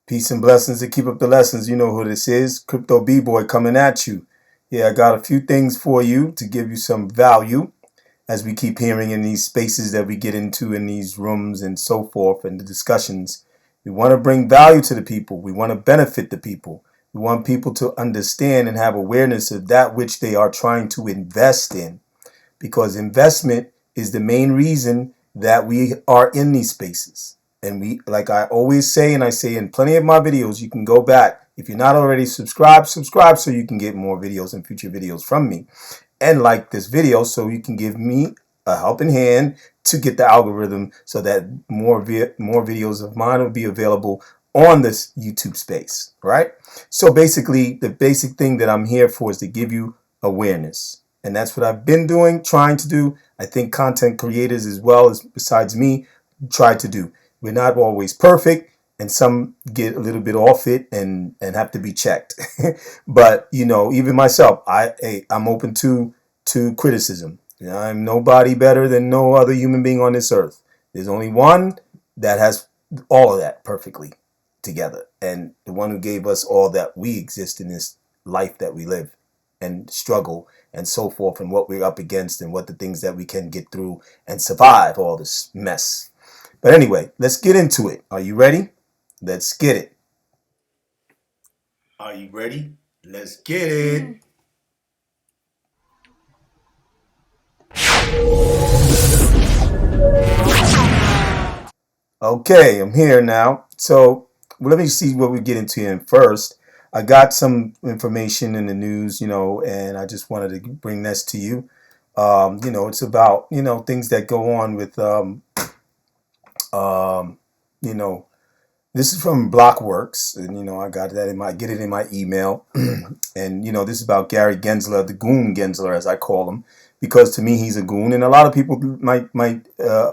Peace and blessings to keep up the lessons. You know who this is. Crypto B-Boy coming at you. Yeah, I got a few things for you to give you some value as we keep hearing in these spaces that we get into in these rooms and so forth and the discussions. We want to bring value to the people. We want to benefit the people. We want people to understand and have awareness of that which they are trying to invest in, because investment is the main reason that we are in these spaces. And we, like I always say, and I say in plenty of my videos, you can go back. If you're not already subscribed, subscribe so you can get more videos and future videos from me. And like this video so you can give me a helping hand to get the algorithm so that more videos of mine will be available on this YouTube space, right? So basically, the basic thing that I'm here for is to give you awareness. And that's what I've been doing, trying to do. I think content creators as well as besides me try to do. We're not always perfect, and some get a little bit off it and have to be checked. But you know, even myself, I'm open to criticism. You know, I'm nobody better than no other human being on this earth. There's only one that has all of that perfectly together, and the one who gave us all that we exist in this life that we live and struggle and so forth, and what we're up against and what the things that we can get through and survive all this mess. But anyway, let's get into it. Are you ready? Let's get it. Are you ready? Let's get it. Okay, I'm here now. So let me see what we get into in first. I got some information in the news, and I just wanted to bring this to you. It's about, things that go on with, um, you know, this is from Blockworks, and I got that get it in my email, and this is about Gary Gensler, the Goon Gensler, as I call him, because to me he's a goon, and a lot of people might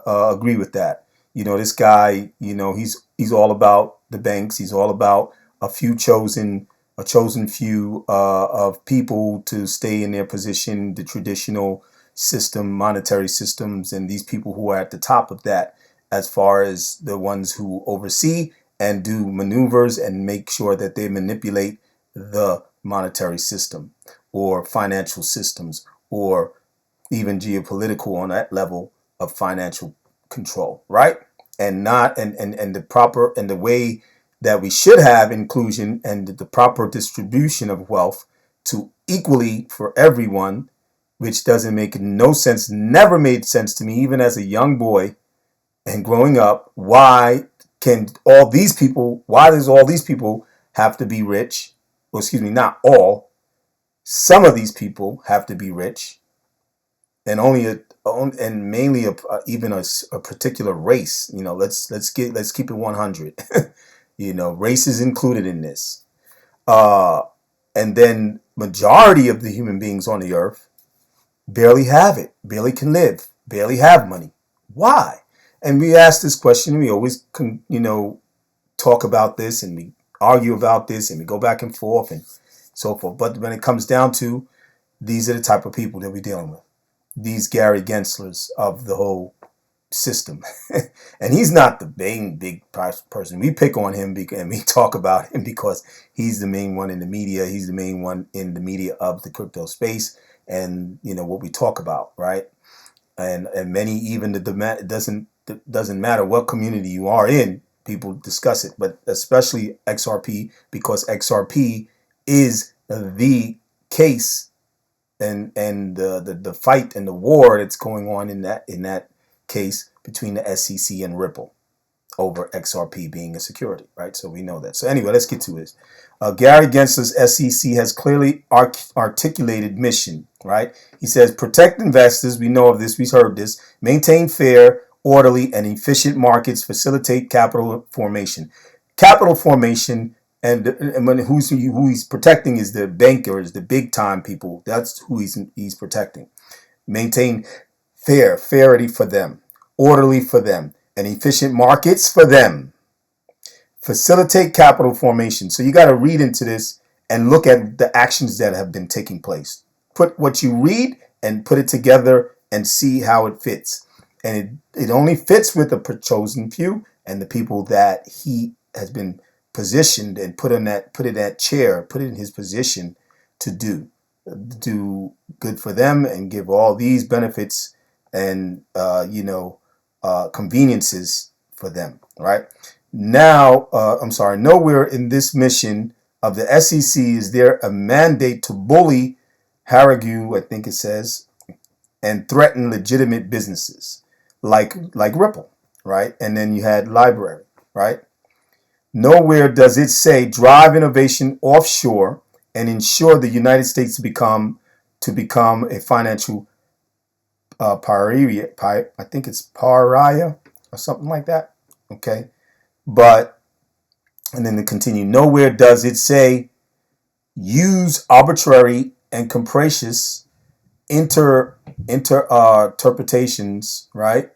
agree with that. This guy, he's all about the banks. He's all about a chosen few of people to stay in their position, the traditional system, monetary systems, and these people who are at the top of that, as far as the ones who oversee and do maneuvers and make sure that they manipulate the monetary system or financial systems or even geopolitical on that level of financial control, right? And not and the proper and the way that we should have inclusion and the proper distribution of wealth to equally for everyone, which doesn't make no sense, never made sense to me, even as a young boy and growing up. Why does all these people have to be rich? Well, excuse me, not all. Some of these people have to be rich, and mainly even a particular race. Let's keep it 100. Race is included in this. Uh, and then majority of the human beings on the earth barely have it, barely can live, barely have money. Why? And we ask this question. We always talk about this, and we argue about this, and we go back and forth and so forth. But when it comes down to, these are the type of people that we're dealing with. These Gary Genslers of the whole system. And he's not the main big person. We pick on him and we talk about him because he's the main one in the media. He's the main one in the media of the crypto space, and what we talk about, right? And many, even it doesn't matter what community you are in, people discuss it, but especially XRP, because XRP is the case, and the fight and the war that's going on in that case between the SEC and Ripple over XRP being a security, right? So we know that. So anyway, let's get to this. Gary Gensler's SEC has clearly articulated mission, right? He says, protect investors. We know of this. We've heard this. Maintain fair, orderly, and efficient markets. Facilitate capital formation. Capital formation, and who he's protecting is the bankers, the big time people. That's who he's protecting. Maintain fairity for them, orderly for them, and efficient markets for them. Facilitate capital formation. So you got to read into this and look at the actions that have been taking place. Put what you read and put it together and see how it fits. And it only fits with the chosen few and the people that he has been positioned and put in that chair, put in his position to do good for them and give all these benefits and conveniences for them. Right now, I'm sorry. Nowhere in this mission of the SEC is there a mandate to bully, harangue, I think it says, and threaten legitimate businesses like Ripple, right? And then you had Library, right? Nowhere does it say drive innovation offshore and ensure the United States to become a financial pariah. I think it's pariah or something like that. Okay, but and then to continue. Nowhere does it say use arbitrary and capricious interpretations, right,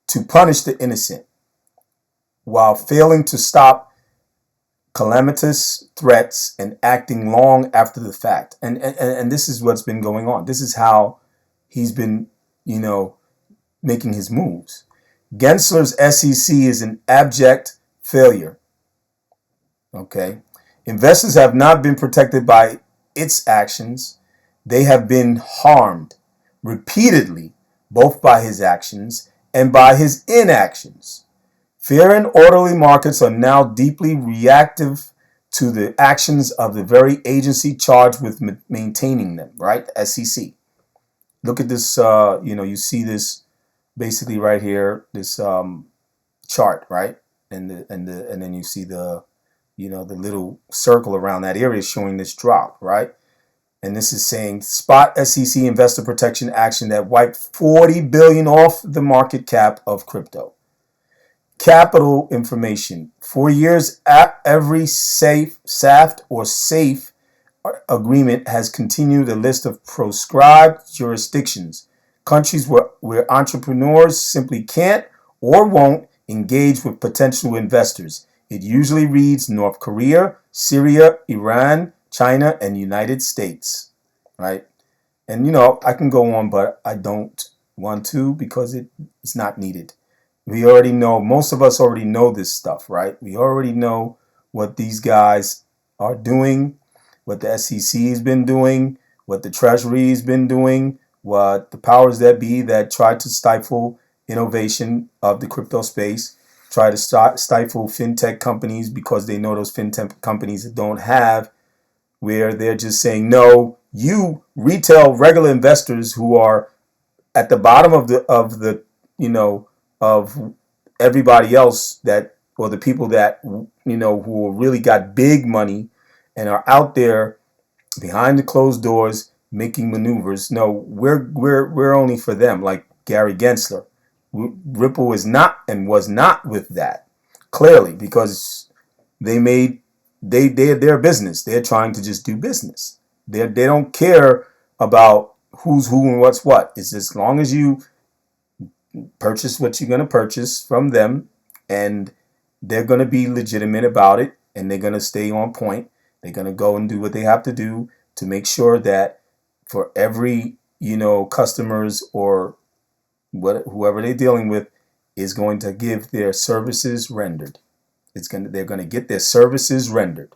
to punish the innocent while failing to stop calamitous threats and acting long after the fact. And this is what's been going on. This is how he's been, making his moves. Gensler's SEC is an abject failure. Okay. Investors have not been protected by its actions. They have been harmed repeatedly, both by his actions and by his inactions. Fair and orderly markets are now deeply reactive to the actions of the very agency charged with maintaining them, right? The SEC. Look at this, you see this basically right here, this chart, right? And then you see the little circle around that area showing this drop, right? And this is saying spot SEC investor protection action that wiped 40 billion off the market cap of crypto. Capital information. For years, every SAFT or SAFE agreement has continued a list of proscribed jurisdictions, countries where entrepreneurs simply can't or won't engage with potential investors. It usually reads North Korea, Syria, Iran, China, and United States, right? And I can go on, but I don't want to because it's not needed. We already know, most of us already know this stuff, right? We already know what these guys are doing, what the SEC has been doing, what the Treasury has been doing, what the powers that be that try to stifle innovation of the crypto space, try to stifle fintech companies because they know those fintech companies don't have, where they're just saying, no, you retail regular investors who are at the bottom of everybody else, that, or the people that who really got big money and are out there behind the closed doors making maneuvers. No, we're only for them, like Gary Gensler. Ripple is not and was not with that, clearly, because they're their business. They're trying to just do business. They don't care about who's who and what's what. It's just as long as you purchase what you're going to purchase from them, and they're going to be legitimate about it, and they're going to stay on point. They're going to go and do what they have to do to make sure that for every customers or whoever they're dealing with is going to give their services rendered. They're going to get their services rendered.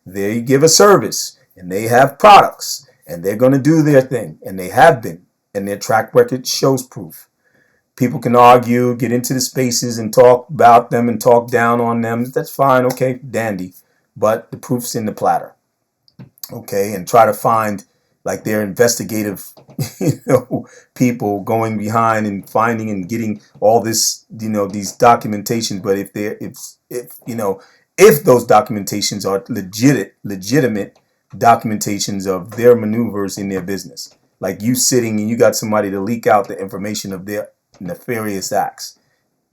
They give a service and they have products and they're going to do their thing, and they have been, and their track record shows proof. People can argue, get into the spaces and talk about them and talk down on them. That's fine, okay, dandy. But the proof's in the platter, okay? And try to find like their investigative, people going behind and finding and getting all this, these documentations. But if those documentations are legitimate documentations of their maneuvers in their business, like you sitting and you got somebody to leak out the information of their nefarious acts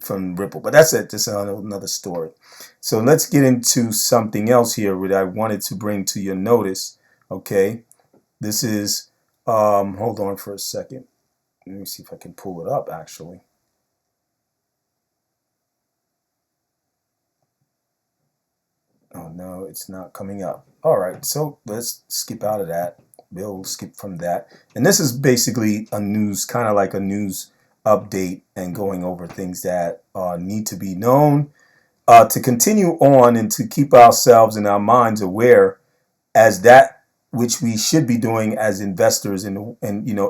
from Ripple. But that's it. That's another story. So let's get into something else here that I wanted to bring to your notice. Okay, this is hold on for a second. Let me see if I can pull it up actually. Oh no, it's not coming up. All right, so let's skip out of that. We'll skip from that. And this is basically a news, kind of like a news update and going over things that need to be known. to continue on and to keep ourselves and our minds aware as that which we should be doing as investors and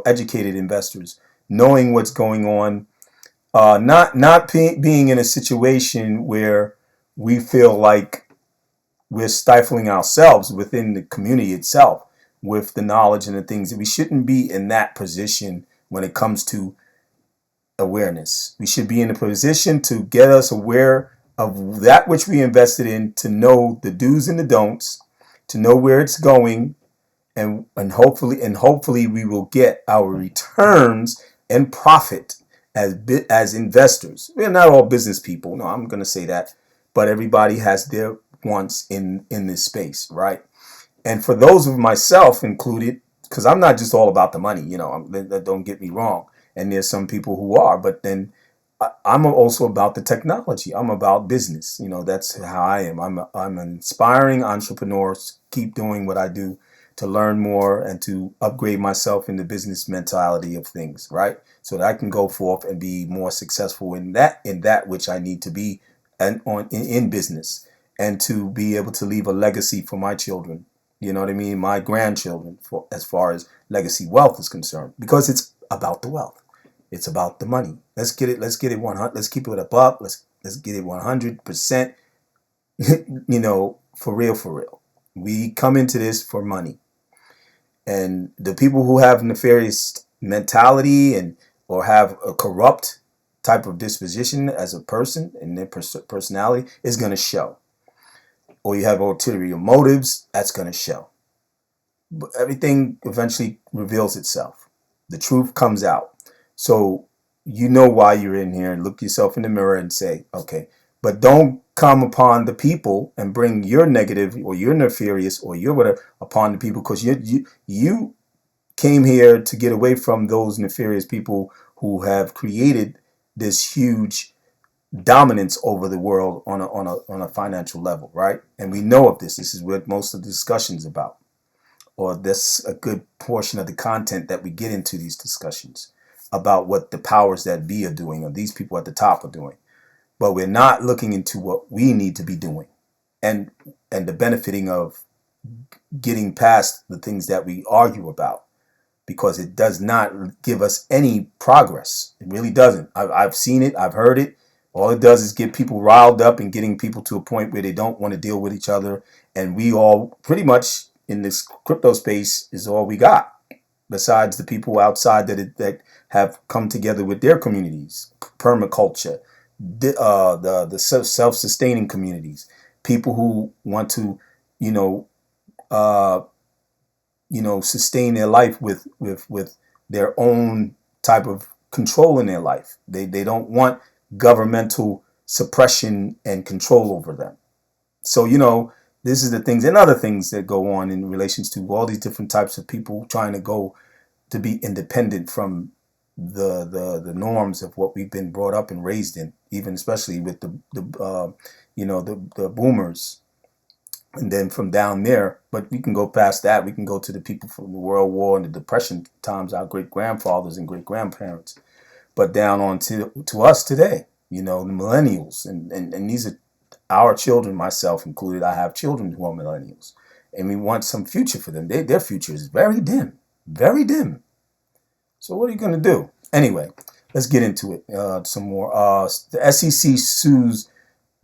educated investors, knowing what's going on, not being in a situation where we feel like we're stifling ourselves within the community itself with the knowledge and the things that we shouldn't be in that position when it comes to awareness. We should be in a position to get us aware of that which we invested in, to know the do's and the don'ts, to know where it's going, and hopefully we will get our returns and profit as investors. We're not all business people. No, I'm going to say that, but everybody has their wants in this space, right? And for those of myself included, because I'm not just all about the money, don't get me wrong. And there's some people who are, but then I'm also about the technology. I'm about business. That's how I am. I'm an inspiring entrepreneur. Keep doing what I do to learn more and to upgrade myself in the business mentality of things, right? So that I can go forth and be more successful in that which I need to be and in business, and to be able to leave a legacy for my children. You know what I mean? My grandchildren, for as far as legacy wealth is concerned, because it's about the wealth. It's about the money. Let's get it. Let's get it 100. Let's keep it above. Let's get it 100%. For real, for real. We come into this for money, and the people who have nefarious mentality and or have a corrupt type of disposition as a person and their personality is going to show. Or you have ulterior motives, that's going to show. But everything eventually reveals itself. The truth comes out. So you know why you're in here, and look yourself in the mirror and say, okay, but don't come upon the people and bring your negative or your nefarious or your whatever upon the people, because you came here to get away from those nefarious people who have created this huge dominance over the world on a financial level, right? And we know of this. This is what most of the discussion's about, or this a good portion of the content that we get into these discussions about what the powers that be are doing, or these people at the top are doing. But we're not looking into what we need to be doing, and the benefiting of getting past the things that we argue about, because it does not give us any progress. It really doesn't. I've seen it. I've heard it. All it does is get people riled up and getting people to a point where they don't want to deal with each other. And we all pretty much in this crypto space is all we got, besides the people outside that have come together with their communities, permaculture, the self-sustaining communities, people who want to, you know, uh, sustain their life with their own type of control in their life. They don't want governmental suppression and control over them. So, this is the things and other things that go on in relations to all these different types of people trying to go to be independent from the norms of what we've been brought up and raised in, even especially with the boomers. And then from down there, but we can go past that. We can go to the people from the World War and the Depression times, our great grandfathers and great grandparents, but down on to us today, the millennials. And these are our children, myself included. I have children who are millennials, and we want some future for them. Their future is very dim, very dim. So what are you going to do? Anyway, let's get into it some more. The SEC sues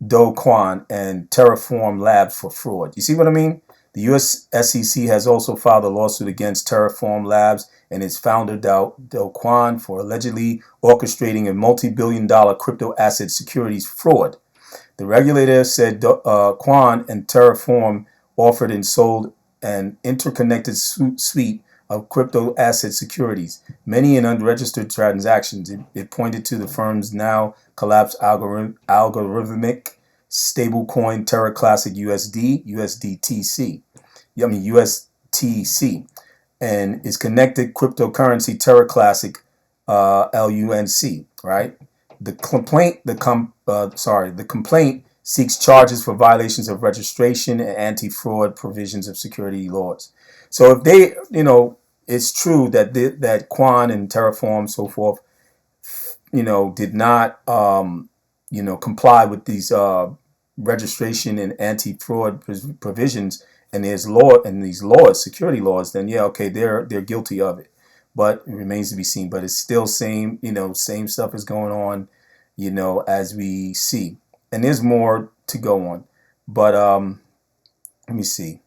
Do Kwon and Terraform Labs for fraud. You see what I mean? The U.S. SEC has also filed a lawsuit against Terraform Labs and its founder Do Kwon for allegedly orchestrating a multi-billion-dollar crypto asset securities fraud. The regulator said Kwon and Terraform offered and sold an interconnected suite of crypto asset securities, many in unregistered transactions. It pointed to the firm's now collapsed algorithmic stablecoin Terra Classic USTC, and its connected cryptocurrency Terra Classic LUNC. Right. The complaint seeks charges for violations of registration and anti-fraud provisions of security laws. So if they, it's true that that Kwon and Terraform, so forth, did not, comply with these registration and anti-fraud provisions, and there's law and these laws, security laws, then yeah, okay, they're guilty of it. But it remains to be seen. But it's still same stuff is going on, as we see. And there's more to go on. But let me see.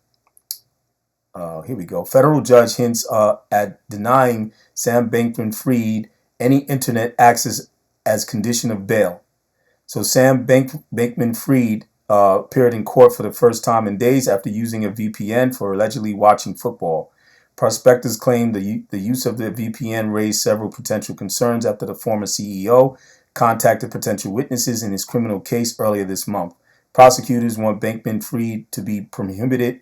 Here we go. Federal judge hints at denying Sam Bankman-Fried any internet access as condition of bail. So Sam Bankman-Fried appeared in court for the first time in days after using a VPN for allegedly watching football. Prospectors claim the use of the VPN raised several potential concerns after the former CEO contacted potential witnesses in his criminal case earlier this month. Prosecutors want Bankman-Fried to be prohibited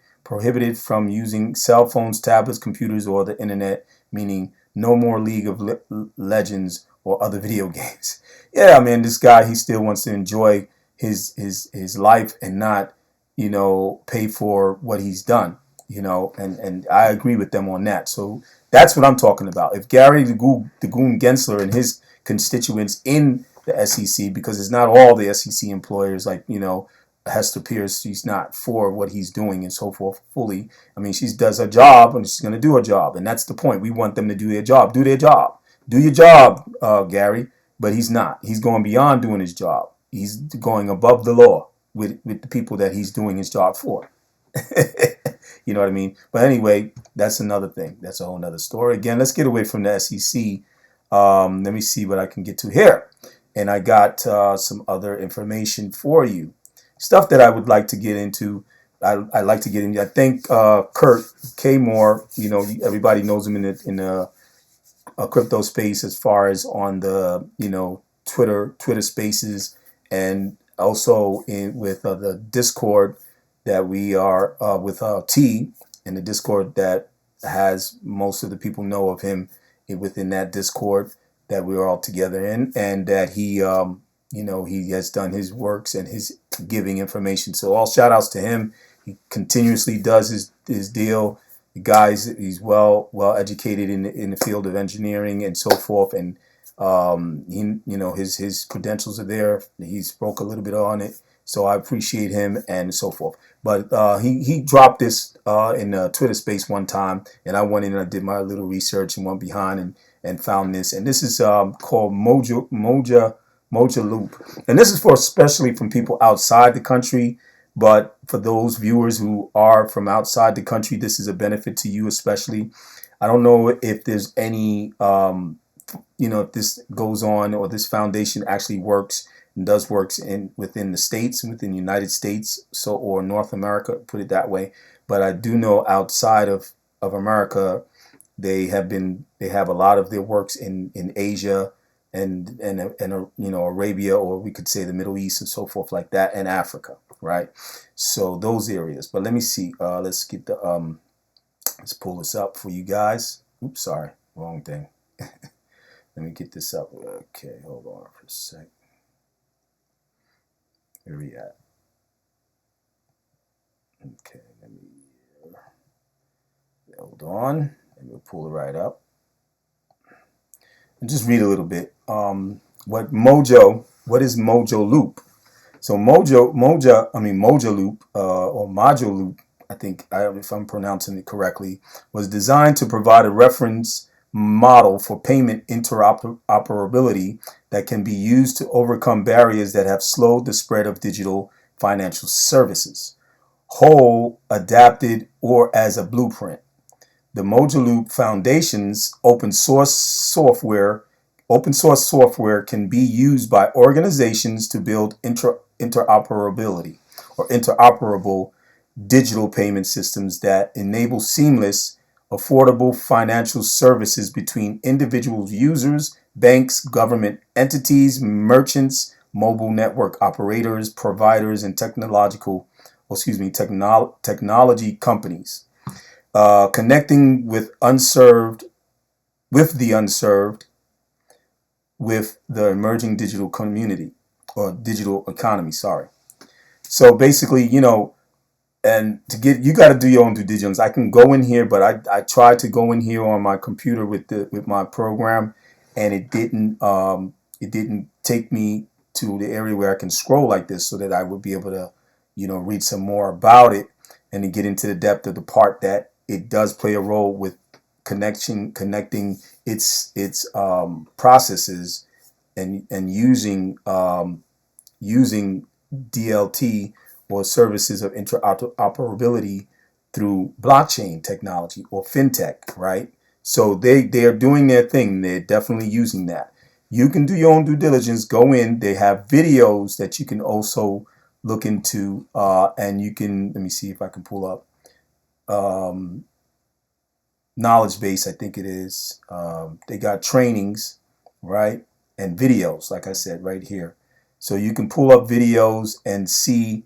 from using cell phones, tablets, computers, or the internet, meaning no more League of Legends or other video games. Yeah, man, this guy, he still wants to enjoy his life and not, pay for what he's done, and I agree with them on that. So that's what I'm talking about. If Gary the Goon Gensler and his constituents in the SEC, because it's not all the SEC employers, like, Hester Pierce, she's not for what he's doing and so forth fully. I mean, she does her job and she's going to do her job. And that's the point. We want them to do their job. Do their job. Do your job, Gary. But he's not. He's going beyond doing his job. He's going above the law with the people that he's doing his job for. You know what I mean? But anyway, that's another thing. That's a whole nother story. Again, let's get away from the SEC. Let me see what I can get to here. And I got some other information for you. Stuff that I would like to get into. I like to get into. I think Kurt K. Moore, everybody knows him in the crypto space as far as on the, Twitter spaces, and also with the Discord that we are with T, and the Discord that has most of the people know of him within that Discord that we're all together in, and that he he has done his works and his giving information. So all shout outs to him. He continuously does his deal. The guys, he's well educated in the field of engineering and so forth, and his credentials are there. He spoke a little bit on it, so I appreciate him and so forth. But he dropped this in Twitter space one time, and I went in and I did my little research and went behind and found this. And this is called Mojaloop, and this is for especially from people outside the country. But for those viewers who are from outside the country, this is a benefit to you especially. I don't know if there's any, if this goes on or this foundation actually works and does works within the States, within the United States, or North America, put it that way. But I do know outside of America, they have a lot of their works in Asia and Arabia, or we could say the Middle East and so forth like that, and Africa, right? So those areas. But let me see. Let's get the let's pull this up for you guys. Oops, sorry, wrong thing. Let me get this up. Okay, hold on for a sec. Where we at? Okay, let me hold on. Let me pull it right up and just read a little bit. What is Mojaloop? So Mojaloop, or Mojaloop, I think, if I'm pronouncing it correctly, was designed to provide a reference model for payment interoperability that can be used to overcome barriers that have slowed the spread of digital financial services, whole, adapted, or as a blueprint. The Mojaloop Foundation's open source software can be used by organizations to build interoperable digital payment systems that enable seamless, affordable financial services between individual users, banks, government entities, merchants, mobile network operators, providers, and technology companies. Connecting with the unserved with the emerging digital community, or digital economy, sorry. So basically, and you got to do your own due diligence. I can go in here, but I tried to go in here on my computer with my program, and it didn't take me to the area where I can scroll like this so that I would be able to, read some more about it and to get into the depth of the part that it does play a role with connecting its processes and using DLT or services of interoperability through blockchain technology or fintech, right? So they are doing their thing. They're definitely using that. You can do your own due diligence. Go in. They have videos that you can also look into, and you can. Let me see if I can pull up um, knowledge base. I think it is. They got trainings, right, and videos. Like I said, right here. So you can pull up videos and see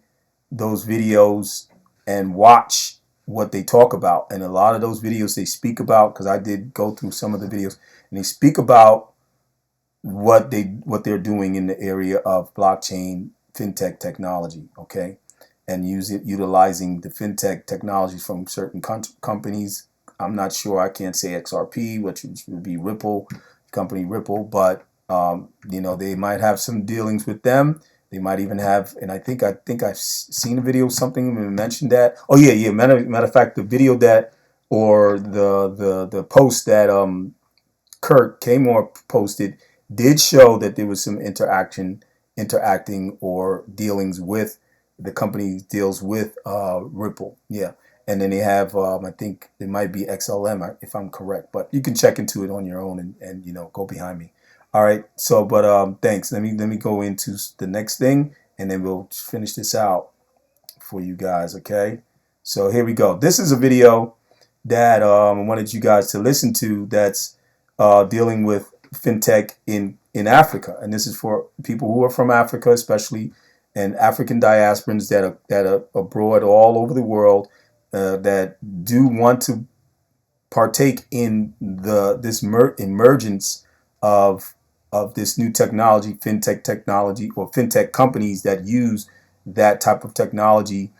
those videos and watch what they talk about. And a lot of those videos they speak about, because I did go through some of the videos, and they speak about what they're doing in the area of blockchain fintech technology, okay, and utilizing the fintech technology from certain companies. I'm not sure. I can't say XRP, which would be Ripple, company Ripple, but they might have some dealings with them. They might even have, and I think I've seen a video something mentioned that. Oh yeah, yeah. Matter of fact, the video that or the post that Kurt Kmore posted did show that there was some interacting or dealings with the company deals with Ripple. Yeah. And then they have, I think it might be XLM if I'm correct, but you can check into it on your own and go behind me. All right. So, but thanks. Let me go into the next thing, and then we'll finish this out for you guys. Okay. So here we go. This is a video that I wanted you guys to listen to. That's dealing with fintech in Africa, and this is for people who are from Africa, especially, and African diasporans that are abroad all over the world that do want to partake in this emergence of this new technology, fintech technology, or fintech companies that use that type of technology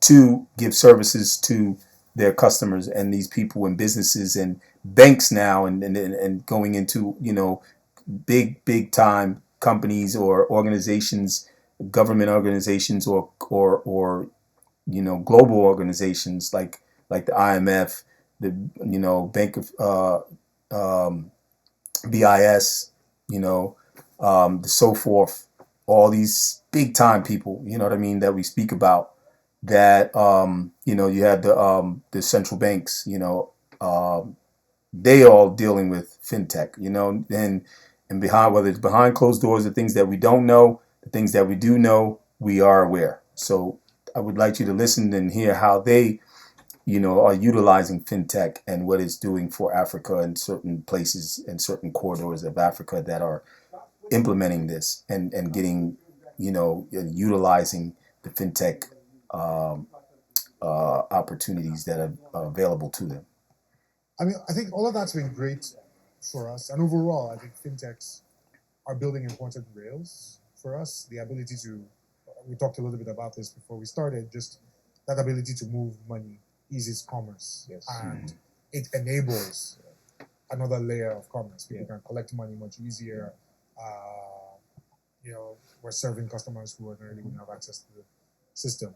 to give services to their customers and these people and businesses and banks now and going into big time companies or organizations, government organizations or global organizations like the IMF, the Bank of BIS, you know, so forth. All these big time people, you know what I mean, that we speak about. That you have the central banks, they all dealing with fintech, and behind, whether it's behind closed doors, the things that we don't know, the things that we do know, we are aware. So I would like you to listen and hear how they are utilizing fintech and what it's doing for Africa and certain places and certain corridors of Africa that are implementing this and getting, utilizing the fintech um, opportunities that are available to them. I mean, I think all of that's been great for us. And overall, I think fintechs are building important rails for us. The ability to, we talked a little bit about this before we started, just that ability to move money eases commerce. Yes. And it enables another layer of commerce. People can collect money much easier. We're serving customers who ordinarily wouldn't have access to the system.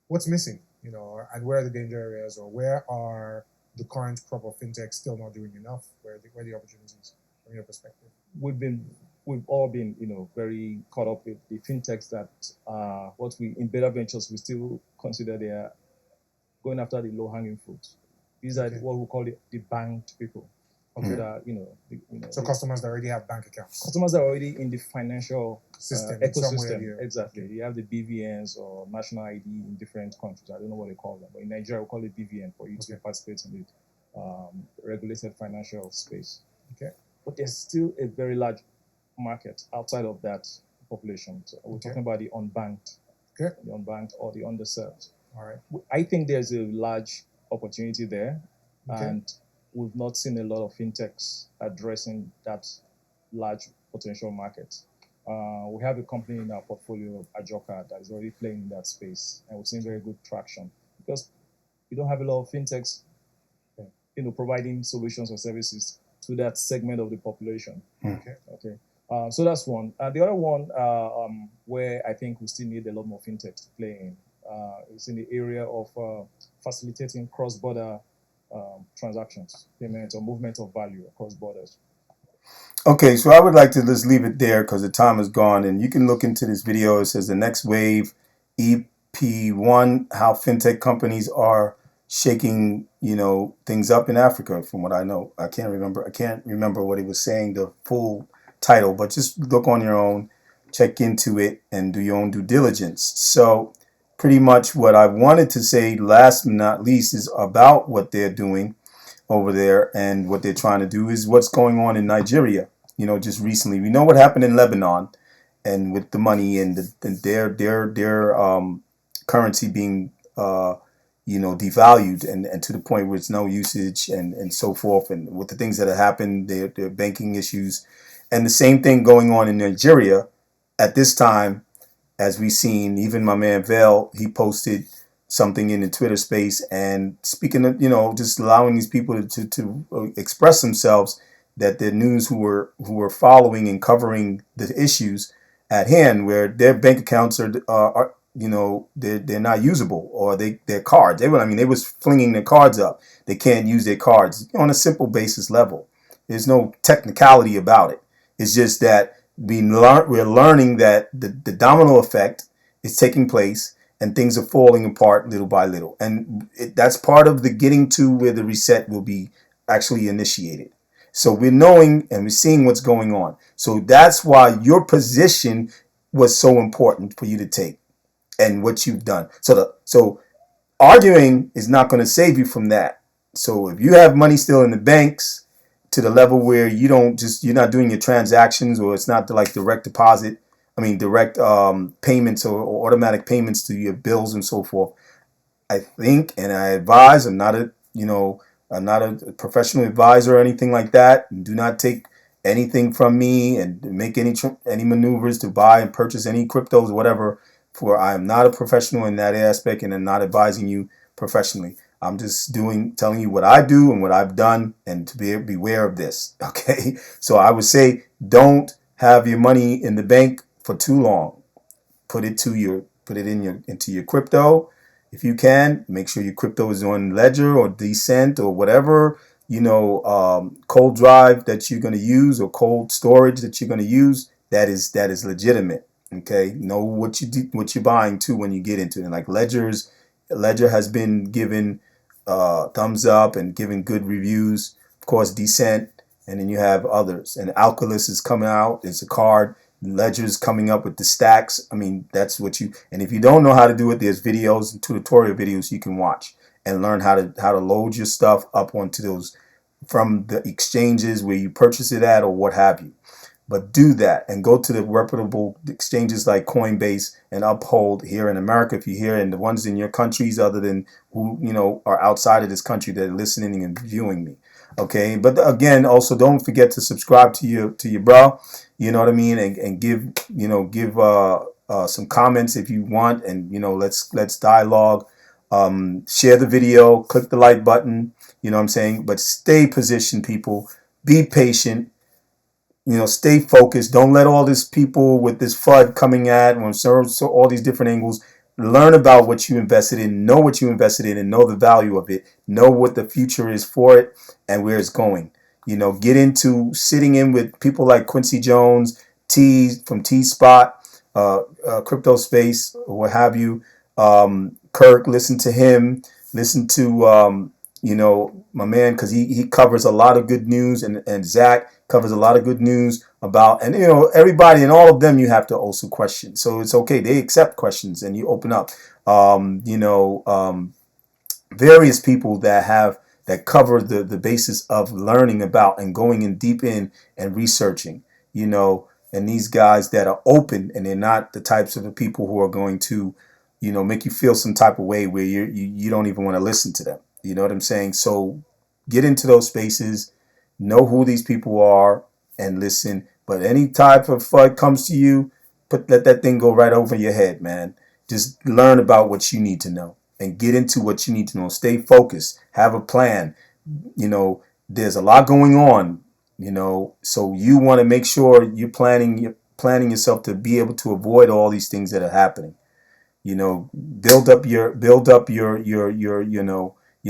What's missing? And where are the danger areas, or where are the current crop of fintech still not doing enough? Where are the opportunities from your perspective? We've been we've all been very caught up with the fintechs that what we in Beta Ventures we still consider they are going after the low hanging fruit. These are Okay. what we call the banked people. Okay. That are So customers that already have bank accounts. customers are already in the financial System in some way or the ecosystem. other. Exactly. You have the BVNs or national ID in different countries. I don't know what they call them, but in Nigeria we call it BVN for you to Okay. participate in the regulated financial space. Okay. But there's still a very large market outside of that population. So we're Okay. talking about the unbanked, Okay. the unbanked or the underserved. All right. I think there's a large opportunity there, Okay. and we've not seen a lot of fintechs addressing that large potential market. We have a company in our portfolio, Ajoka, that is already playing in that space, and we're seeing very good traction because we don't have a lot of fintechs, providing solutions or services to that segment of the population. Okay. Okay. So that's one. The other one, where I think we still need a lot more fintech to play in, is in the area of facilitating cross-border transactions, payment or movement of value across borders. Okay, so I would like to just leave it there because the time is gone, and you can look into this video. It says the next wave, EP1, how fintech companies are shaking, things up in Africa. From what I know, I can't remember. I can't remember what he was saying, the full title, but just look on your own, check into it, and do your own due diligence. So, pretty much what I wanted to say, last but not least, is about what they're doing over there, and what they're trying to do is what's going on in Nigeria. Just recently, we know what happened in Lebanon, and with the money and their currency being devalued, and to the point where it's no usage, and so forth, and with the things that have happened, their banking issues, and the same thing going on in Nigeria at this time. As we've seen, even my man Vale, he posted something in the Twitter space, and speaking of, just allowing these people to express themselves, that the news who were following and covering the issues at hand, where their bank accounts are they're not usable, or their cards, they was flinging their cards up. They can't use their cards on a simple basis level. There's no technicality about it. It's just that we're learning that the domino effect is taking place, and things are falling apart little by little. And that's part of the getting to where the reset will be actually initiated. So we're knowing and we're seeing what's going on. So that's why your position was so important for you to take, and what you've done. So arguing is not going to save you from that. So if you have money still in the banks, to the level where you're not doing your transactions, or it's not like direct deposit, direct payments, or automatic payments to your bills and so forth. I think, and I advise, I'm not a professional advisor or anything like that. Do not take anything from me and make any maneuvers to buy and purchase any cryptos or whatever. For I am not a professional in that aspect, and I'm not advising you professionally. I'm just telling you what I do and what I've done, and to beware of this. Okay, so I would say don't have your money in the bank for too long. Into your crypto. If you can, make sure your crypto is on Ledger or Decent or whatever, cold drive that you're going to use, or cold storage that you're going to use. That is legitimate. Okay, know what you're buying too when you get into it. Like Ledger has been given thumbs up and given good reviews. Of course, Decent, and then you have others. And Alchemist is coming out. It's a card. Ledger's coming up with the stacks. That's what you. And if you don't know how to do it, there's videos and tutorial videos you can watch and learn how to load your stuff up onto those, from the exchanges where you purchase it at, or what have you. But do that, and go to the reputable exchanges like Coinbase and Uphold here in America, if you're here, and the ones in your countries, other than who are outside of this country, that are listening and viewing me. Okay, but again, also don't forget to subscribe to your bro. You know what I mean, and give some comments if you want, and let's dialogue. Share the video, click the like button. You know what I'm saying, but stay positioned, people. Be patient. Stay focused. Don't let all these people with this FUD coming at, so all these different angles. Learn about what you invested in, know what you invested in, and know the value of it. Know what the future is for it and where it's going. Get into sitting in with people like Quincy Jones, T from T Spot, Crypto Space, or what have you. Kirk, listen to him. Listen to my man, because he covers a lot of good news, and Zach covers a lot of good news about, and everybody, and all of them you have to also question. So it's okay, they accept questions, and you open up. Various people that cover the basis of learning about and going in deep in and researching. And these guys that are open, and they're not the types of the people who are going to make you feel some type of way where you don't even want to listen to them. You know what I'm saying? So get into those spaces, know who these people are, and listen. But any type of FUD comes to you, let that thing go right over your head, man. Just learn about what you need to know and get into what you need to know. Stay focused. Have a plan. There's a lot going on So you want to make sure you're planning yourself to be able to avoid all these things that are happening. Build up your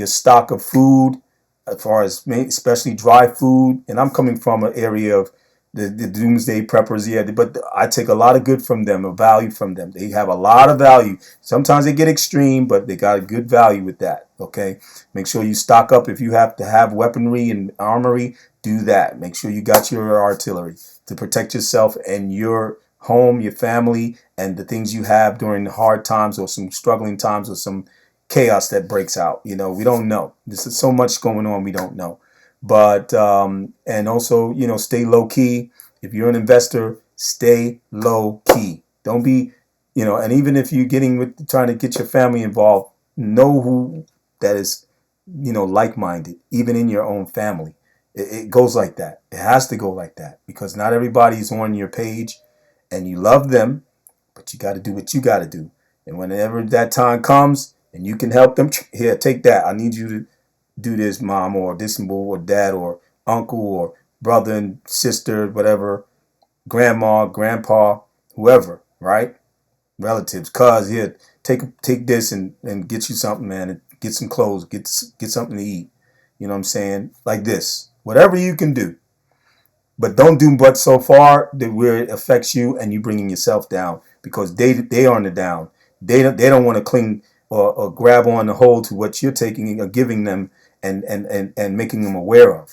stock of food, as far as especially dry food. And I'm coming from an area of the doomsday preppers, yeah, but I take a lot of good from them, a value from them. They have a lot of value. Sometimes they get extreme, but they got a good value with that. Okay, make sure you stock up. If you have to have weaponry and armory, do that. Make sure you got your artillery to protect yourself and your home, your family, and the things you have during hard times or some struggling times or some chaos that breaks out. We don't know. There's so much going on, we don't know. But and also, stay low key. If you're an investor, stay low key. Don't be, and even if you're trying to get your family involved, know who that is, like-minded, even in your own family. It goes like that. It has to go like that, because not everybody's on your page, and you love them, but you got to do what you got to do. And whenever that time comes and you can help them, here, take that. I need you to do this, mom, or this, or dad, or uncle, or brother and sister, whatever, grandma, grandpa, whoever, right? Relatives, cuz, here, take this and get you something, man, and get some clothes, get something to eat. You know what I'm saying? Like this. Whatever you can do. But don't do but so far that where it affects you and you bringing yourself down, because they are on the down. They don't want to cling or grab on the hold to what you're taking or giving them and making them aware of.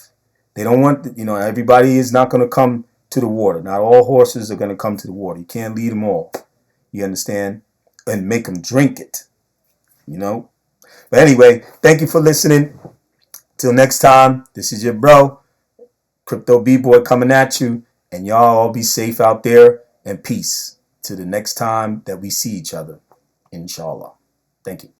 They don't want, everybody is not going to come to the water. Not all horses are going to come to the water. You can't lead them all. You understand? And make them drink it. But anyway, thank you for listening. Till next time, this is your bro, Crypto B-Boy, coming at you. And y'all all be safe out there, and peace. To the next time that we see each other. Inshallah. Thank you.